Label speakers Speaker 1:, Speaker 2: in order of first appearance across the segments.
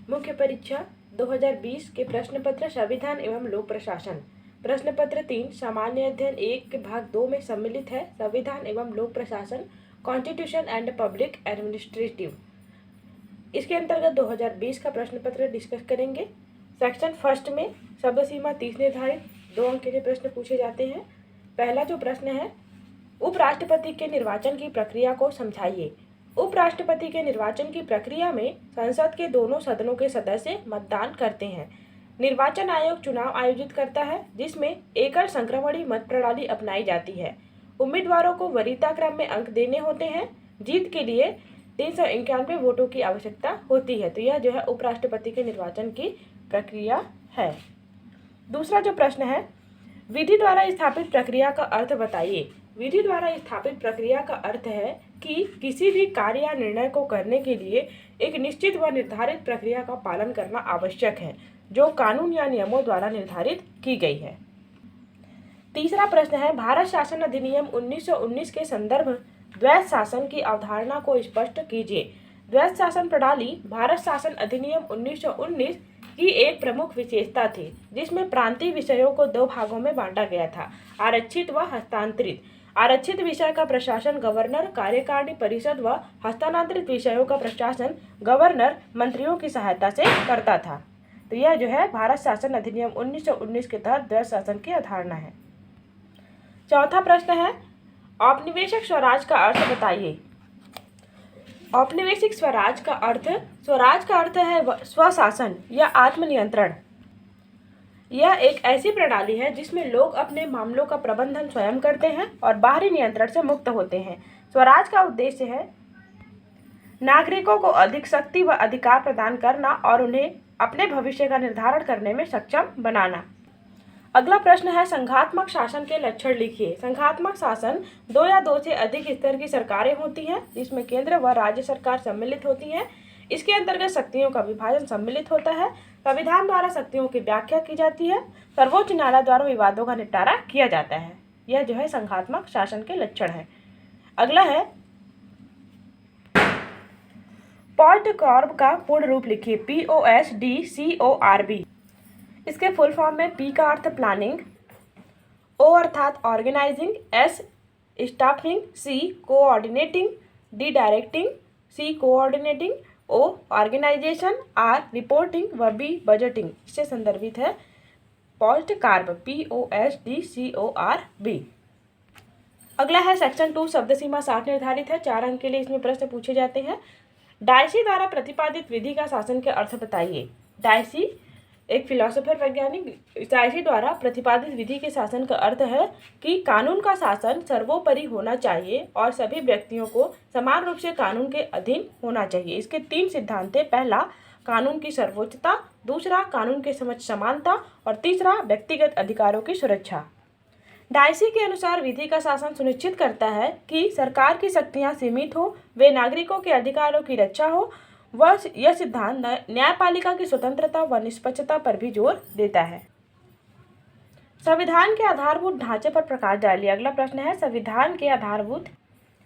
Speaker 1: मुख्य परीक्षा 2020 के प्रश्न पत्र संविधान एवं लोक प्रशासन। प्रश्न पत्र 3 सामान्य अध्ययन 1 के भाग 2 में सम्मिलित है संविधान एवं लोक प्रशासन, कॉन्स्टिट्यूशन एंड पब्लिक एडमिनिस्ट्रेटिव। इसके अंतर्गत 2020 का प्रश्न पत्र डिस्कस करेंगे। सेक्शन फर्स्ट में शब्द सीमा 30 निर्धारित 2 अंक के प्रश्न पूछे जाते हैं। पहला जो प्रश्न है, उपराष्ट्रपति के निर्वाचन की प्रक्रिया को समझाइए। उपराष्ट्रपति के निर्वाचन की प्रक्रिया में संसद के दोनों सदनों के सदस्य मतदान करते हैं। निर्वाचन आयोग चुनाव आयोजित करता है जिसमें एकल संक्रमणी मत प्रणाली अपनाई जाती है। उम्मीदवारों को वरीयता क्रम में अंक देने होते हैं। जीत के लिए 391 वोटों की आवश्यकता होती है। तो यह जो है उपराष्ट्रपति के निर्वाचन की प्रक्रिया है। दूसरा जो प्रश्न है, विधि द्वारा स्थापित प्रक्रिया का अर्थ बताइए। विधि द्वारा स्थापित प्रक्रिया का अर्थ है कि किसी भी कार्य या निर्णय को करने के लिए एक निश्चित व निर्धारित प्रक्रिया का पालन करना आवश्यक है जो कानून या नियमों द्वारा निर्धारित की गई है। तीसरा प्रश्न है, भारत शासन अधिनियम 1919 के संदर्भ द्वैध शासन की अवधारणा को स्पष्ट कीजिए। द्वैध शासन प्रणाली भारत शासन अधिनियम 1919 की एक प्रमुख विशेषता थी जिसमें प्रांतीय विषयों को 2 भागों में बांटा गया था, आरक्षित व हस्तांतरित। आरक्षित विषय का प्रशासन गवर्नर, कार्यकारिणी परिषद व हस्तांतरित विषयों का प्रशासन गवर्नर मंत्रियों की सहायता से करता था। तो यह जो है भारत शासन अधिनियम 1919 के तहत द्वैध शासन की अवधारणा है। चौथा प्रश्न है, औपनिवेशिक स्वराज का अर्थ बताइए। औपनिवेशिक स्वराज का अर्थ है स्वशासन या आत्मनियंत्रण। यह एक ऐसी प्रणाली है जिसमें लोग अपने मामलों का प्रबंधन स्वयं करते हैं और बाहरी नियंत्रण से मुक्त होते हैं। स्वराज का उद्देश्य है नागरिकों को अधिक शक्ति व अधिकार प्रदान करना और उन्हें अपने भविष्य का निर्धारण करने में सक्षम बनाना। अगला प्रश्न है, संघात्मक शासन के लक्षण लिखिए। संघात्मक शासन 2 या 2 से अधिक स्तर की सरकारें होती हैं जिसमें केंद्र व राज्य सरकार सम्मिलित होती हैं। इसके अंतर्गत शक्तियों का विभाजन सम्मिलित होता है। संविधान द्वारा शक्तियों की व्याख्या की जाती है। सर्वोच्च न्यायालय द्वारा विवादों का निपटारा किया जाता है। यह जो है संघात्मक शासन के लक्षण है। अगला है, पॉलिटकॉर्ब का पूर्ण रूप लिखिए। POSDCORB। इसके फुल फॉर्म में P का अर्थ प्लानिंग, O अर्थात organizing, S staffing, C coordinating, D directing, C coordinating, O organization, R reporting व B बजटिंग से संदर्भित है पॉलिटकॉर्ब। POSDCORB। अगला है सेक्शन 2 शब्द सीमा 60 निर्धारित है। 4 अंक के लिए इसमें प्रश्न पूछे जाते हैं। डायसी द्वारा प्रतिपादित विधि का शासन के अर्थ बताइए। डायसी एक फिलोसोफर वैज्ञानिक, डायसी द्वारा प्रतिपादित विधि के शासन का अर्थ है कि कानून का शासन सर्वोपरि होना चाहिए और सभी व्यक्तियों को समान रूप से कानून के अधीन होना चाहिए। इसके 3 सिद्धांत हैं। पहला, कानून की सर्वोच्चता, दूसरा, कानून के समक्ष समानता और तीसरा, व्यक्तिगत अधिकारों की सुरक्षा। डायसी के अनुसार विधि का शासन सुनिश्चित करता है कि सरकार की शक्तियां सीमित हो, वे नागरिकों के अधिकारों की रक्षा हो। यह सिद्धांत न्यायपालिका की स्वतंत्रता व निष्पक्षता पर भी जोर देता है। संविधान के आधारभूत ढांचे पर प्रकाश डालिए। अगला प्रश्न है, संविधान के आधारभूत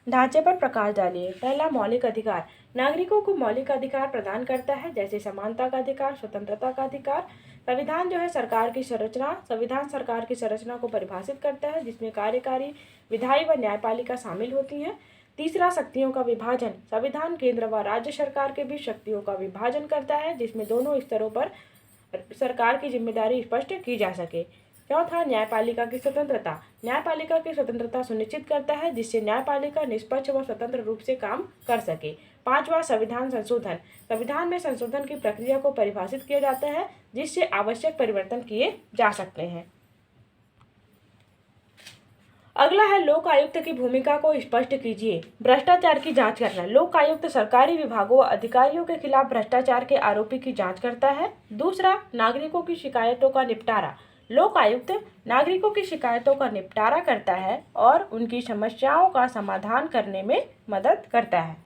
Speaker 1: ढांचे पर प्रकाश डालिए। पहला, मौलिक अधिकार। नागरिकों को मौलिक अधिकार प्रदान करता है जैसे समानता का अधिकार, स्वतंत्रता का अधिकार। संविधान जो है संविधान सरकार की संरचना को परिभाषित करता है जिसमें कार्यकारी, विधायी व न्यायपालिका शामिल होती हैं। तीसरा, शक्तियों का विभाजन। संविधान केंद्र व राज्य सरकार के बीच शक्तियों का विभाजन करता है जिसमें दोनों स्तरों पर सरकार की जिम्मेदारी स्पष्ट की जा सके। चौथा, न्यायपालिका की स्वतंत्रता। न्यायपालिका की स्वतंत्रता सुनिश्चित करता है जिससे न्यायपालिका निष्पक्ष व स्वतंत्र रूप से काम कर सके। पांचवा, संविधान संशोधन। संविधान में संशोधन की प्रक्रिया को परिभाषित किया जाता है जिससे आवश्यक परिवर्तन किए जा सकते हैं। अगला है, लोक आयुक्त की भूमिका को स्पष्ट कीजिए। भ्रष्टाचार की जांच करना। लोक आयुक्त सरकारी विभागों व अधिकारियों के खिलाफ भ्रष्टाचार के आरोपी की जांच करता है। दूसरा, नागरिकों की शिकायतों का निपटारा। लोक आयुक्त नागरिकों की शिकायतों का निपटारा करता है और उनकी समस्याओं का समाधान करने में मदद करता है।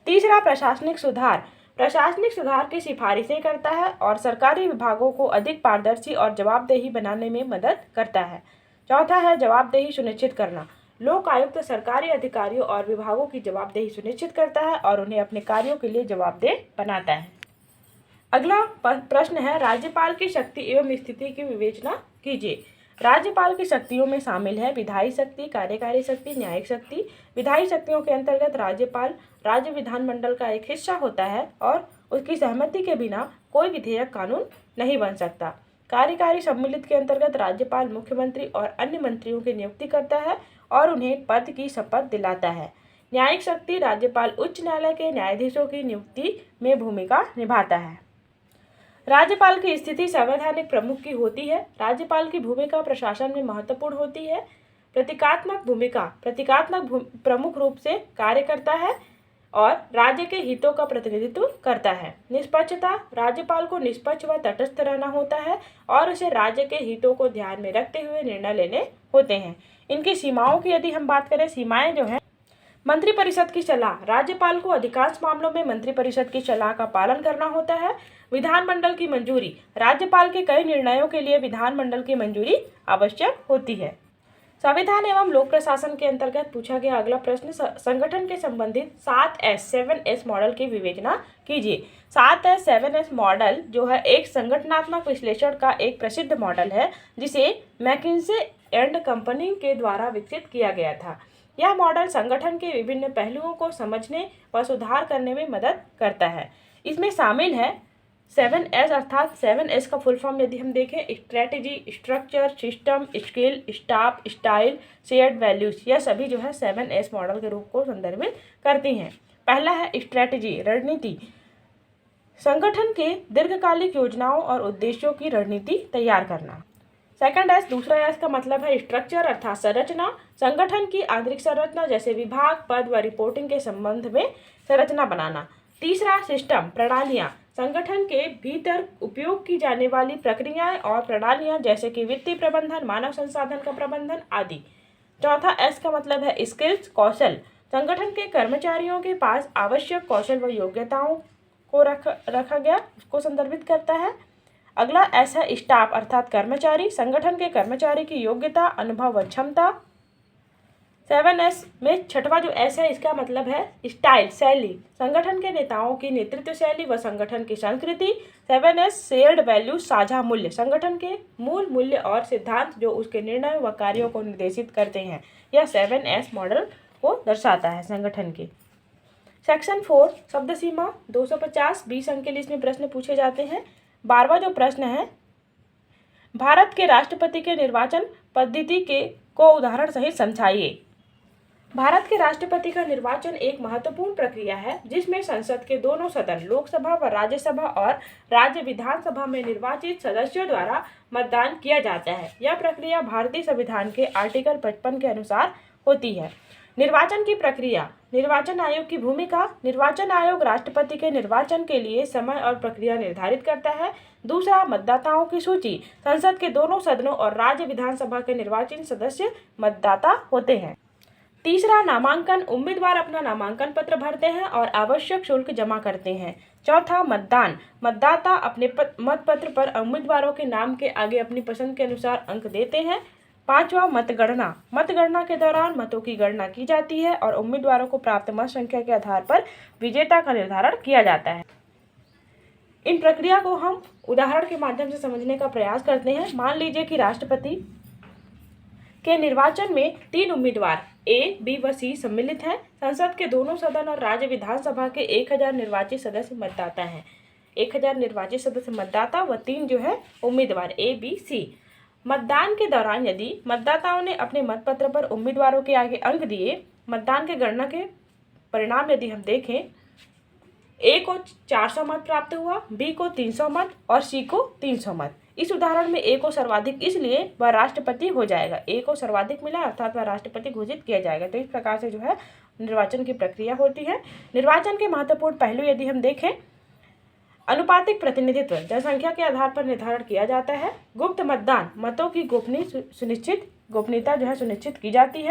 Speaker 1: तीसरा, प्रशासनिक सुधार। प्रशासनिक सुधार की सिफारिशें करता है और सरकारी विभागों को अधिक पारदर्शी और जवाबदेही बनाने में मदद करता है। चौथा है, जवाबदेही सुनिश्चित करना। लोक आयुक्त सरकारी अधिकारियों और विभागों की जवाबदेही सुनिश्चित करता है और उन्हें अपने कार्यों के लिए जवाबदेह बनाता है। अगला प्रश्न है, राज्यपाल की शक्ति एवं स्थिति की विवेचना कीजिए। राज्यपाल की शक्तियों में शामिल है विधायी शक्ति, कार्यकारी शक्ति, न्यायिक शक्ति। विधायी शक्तियों के अंतर्गत राज्यपाल राज्य विधानमंडल का एक हिस्सा होता है और उसकी सहमति के बिना कोई विधेयक कानून नहीं बन सकता। कार्यकारी सम्मिलित के अंतर्गत राज्यपाल मुख्यमंत्री और अन्य मंत्रियों की नियुक्ति करता है और उन्हें पद की शपथ दिलाता है। न्यायिक शक्ति, राज्यपाल उच्च न्यायालय के न्यायाधीशों की नियुक्ति में भूमिका निभाता है। राज्यपाल की स्थिति संवैधानिक प्रमुख की होती है। राज्यपाल की भूमिका प्रशासन में महत्वपूर्ण होती है। प्रतीकात्मक भूमिका, प्रमुख रूप से कार्य करता है और राज्य के हितों का प्रतिनिधित्व करता है। निष्पक्षता, राज्यपाल को निष्पक्ष व तटस्थ रहना होता है और उसे राज्य के हितों को ध्यान में रखते हुए निर्णय लेने होते हैं। इनकी सीमाओं की यदि हम बात करें, सीमाएं जो हैं, मंत्रिपरिषद की सलाह, राज्यपाल को अधिकांश मामलों में मंत्रिपरिषद की सलाह का पालन करना होता है। विधानमंडल की मंजूरी, राज्यपाल के कई निर्णयों के लिए विधानमंडल की मंजूरी आवश्यक होती है। संविधान एवं लोक प्रशासन के अंतर्गत पूछा गया अगला प्रश्न, संगठन के संबंधित 7S मॉडल की विवेचना कीजिए। 7S मॉडल जो है एक संगठनात्मक विश्लेषण का एक प्रसिद्ध मॉडल है जिसे मैकिन्से एंड कंपनी के द्वारा विकसित किया गया था। यह मॉडल संगठन के विभिन्न पहलुओं को समझने व सुधार करने में मदद करता है। इसमें शामिल है 7S, अर्थात 7S का फुल फॉर्म यदि हम देखें, strategy, structure, system, skill, staff, style, shared values. यह सभी जो है 7S मॉडल के रूप को संदर्भित करती हैं। पहला है स्ट्रेटेजी, रणनीति, संगठन के दीर्घकालिक योजनाओं और उद्देश्यों की रणनीति तैयार करना। सेकंड एस, दूसरा एस का मतलब है स्ट्रक्चर, अर्थात संरचना, संगठन की आंतरिक संरचना जैसे विभाग, पद व रिपोर्टिंग के संबंध में संरचना बनाना। तीसरा सिस्टम, प्रणालियां, संगठन के भीतर उपयोग की जाने वाली प्रक्रियाएं और प्रणालियां जैसे कि वित्तीय प्रबंधन, मानव संसाधन का प्रबंधन आदि। चौथा एस का मतलब है स्किल्स, कौशल, संगठन के कर्मचारियों के पास आवश्यक कौशल व योग्यताओं को रखा गया उसको संदर्भित करता है। अगला एस है स्टाफ, अर्थात कर्मचारी, संगठन के कर्मचारी की योग्यता, अनुभव व क्षमता। 7S में छठवां जो एस है इसका मतलब है स्टाइल, शैली, संगठन के नेताओं की नेतृत्व शैली व संगठन की संस्कृति। 7S शेयर्ड वैल्यू, साझा मूल्य, संगठन के मूल मूल्य और सिद्धांत जो उसके निर्णय व कार्यों को निर्देशित करते हैं। यह 7S मॉडल को दर्शाता है संगठन के। सेक्शन 4 शब्द सीमा 250 20 अंक के लिए इसमें प्रश्न पूछे जाते हैं। 12वां जो प्रश्न है, भारत के राष्ट्रपति के निर्वाचन पद्धति को उदाहरण सहित समझाइए। भारत के राष्ट्रपति का निर्वाचन एक महत्वपूर्ण प्रक्रिया है जिसमें संसद के दोनों सदन, लोकसभा व राज्यसभा और राज्य विधानसभा में निर्वाचित सदस्यों द्वारा मतदान किया जाता है। यह प्रक्रिया भारतीय संविधान के आर्टिकल 55 के अनुसार होती है। निर्वाचन की प्रक्रिया, निर्वाचन आयोग की भूमिका, निर्वाचन आयोग राष्ट्रपति के निर्वाचन के लिए समय और प्रक्रिया निर्धारित करता है। दूसरा, मतदाताओं की सूची, संसद के दोनों सदनों और राज्य विधानसभा के निर्वाचित सदस्य मतदाता होते हैं। तीसरा, नामांकन, उम्मीदवार अपना नामांकन पत्र भरते हैं और आवश्यक शुल्क जमा करते हैं। चौथा, मतदान, मतदाता अपने मतपत्र पर उम्मीदवारों के नाम के आगे अपनी पसंद के अनुसार अंक देते हैं। पांचवा, मतगणना, मतगणना के दौरान मतों की गणना की जाती है और उम्मीदवारों को प्राप्त मत संख्या के आधार पर विजेता का निर्धारण किया जाता है। इन प्रक्रिया को हम उदाहरण के माध्यम से समझने का प्रयास करते हैं। मान लीजिए कि राष्ट्रपति के निर्वाचन में 3 उम्मीदवार ए, बी व सी सम्मिलित हैं। संसद के दोनों सदन और राज्य विधानसभा के 1000 निर्वाचित सदस्य मतदाता हैं। 1000 निर्वाचित सदस्य मतदाता व 3 जो है उम्मीदवार ए, बी, सी। मतदान के दौरान यदि मतदाताओं ने अपने मतपत्र पर उम्मीदवारों के आगे अंक दिए, मतदान के गणना के परिणाम यदि हम देखें, ए को 400 मत प्राप्त हुआ, बी को 300 मत और सी को 300 मत। इस उदाहरण में ए को सर्वाधिक, इसलिए वह राष्ट्रपति हो जाएगा। ए को सर्वाधिक मिला अर्थात वह राष्ट्रपति घोषित किया जाएगा। तो इस प्रकार से जो है निर्वाचन की प्रक्रिया होती है। निर्वाचन के महत्वपूर्ण पहलू यदि हम देखें, अनुपातिक प्रतिनिधित्व जनसंख्या के आधार पर निर्धारण किया जाता है। गुप्त मतदान, मतों की गोपनीयता जो है सुनिश्चित की जाती है।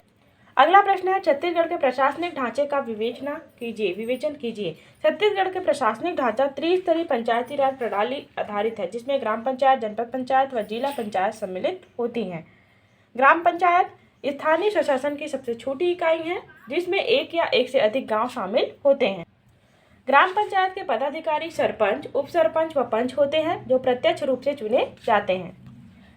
Speaker 1: अगला प्रश्न है, छत्तीसगढ़ के प्रशासनिक ढांचे का विवेचन कीजिए। छत्तीसगढ़ के प्रशासनिक ढांचा त्रिस्तरीय पंचायती राज प्रणाली आधारित है जिसमें ग्राम पंचायत, जनपद पंचायत व जिला पंचायत सम्मिलित होती हैं। ग्राम पंचायत स्थानीय स्वशासन की सबसे छोटी इकाई है जिसमें एक या एक से अधिक गांव शामिल होते हैं। ग्राम पंचायत के पदाधिकारी सरपंच, उप सरपंच व पंच होते हैं जो प्रत्यक्ष रूप से चुने जाते हैं।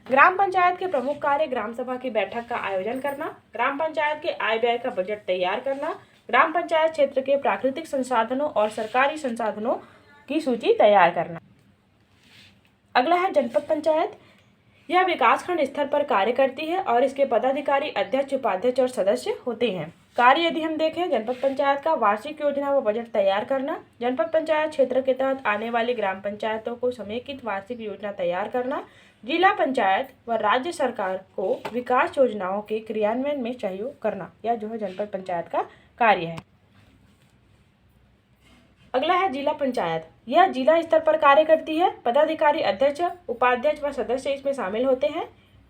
Speaker 1: ग्राम पंचायत के प्रमुख कार्य ग्राम सभा की बैठक का आयोजन करना, ग्राम पंचायत के आय व्यय का बजट तैयार करना, ग्राम पंचायत क्षेत्र के प्राकृतिक संसाधनों और सरकारी संसाधनों की सूची तैयार करना। अगला है जनपद पंचायत। यह विकासखंड स्तर पर कार्य करती है और इसके पदाधिकारी अध्यक्ष, उपाध्यक्ष और सदस्य होते हैं। कार्य यदि हम देखें, जनपद पंचायत का वार्षिक योजना व बजट तैयार करना, जनपद पंचायत क्षेत्र के तहत आने वाली ग्राम पंचायतों को समेकित वार्षिक योजना तैयार करना, जिला पंचायत व राज्य सरकार को विकास योजनाओं के क्रियान्वयन में सहयोग करना, यह जो है जनपद पंचायत का कार्य है। अगला है जिला पंचायत। यह जिला स्तर पर कार्य करती है। पदाधिकारी अध्यक्ष, उपाध्यक्ष व सदस्य इसमें शामिल होते हैं।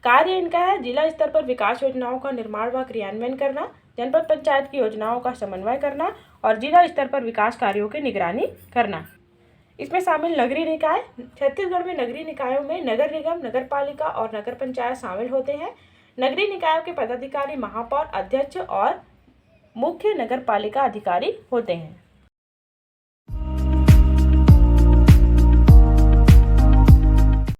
Speaker 1: कार्य इनका है जिला स्तर पर विकास योजनाओं का निर्माण व क्रियान्वयन करना, जनपद पंचायत की योजनाओं का समन्वय करना और जिला स्तर पर विकास कार्यों की निगरानी करना। इसमें शामिल नगरीय निकाय। छत्तीसगढ़ में नगरीय निकायों में नगर निगम, नगर पालिका और नगर पंचायत शामिल होते हैं। नगरीय निकायों के पदाधिकारी महापौर, अध्यक्ष और मुख्य नगर पालिका अधिकारी होते हैं।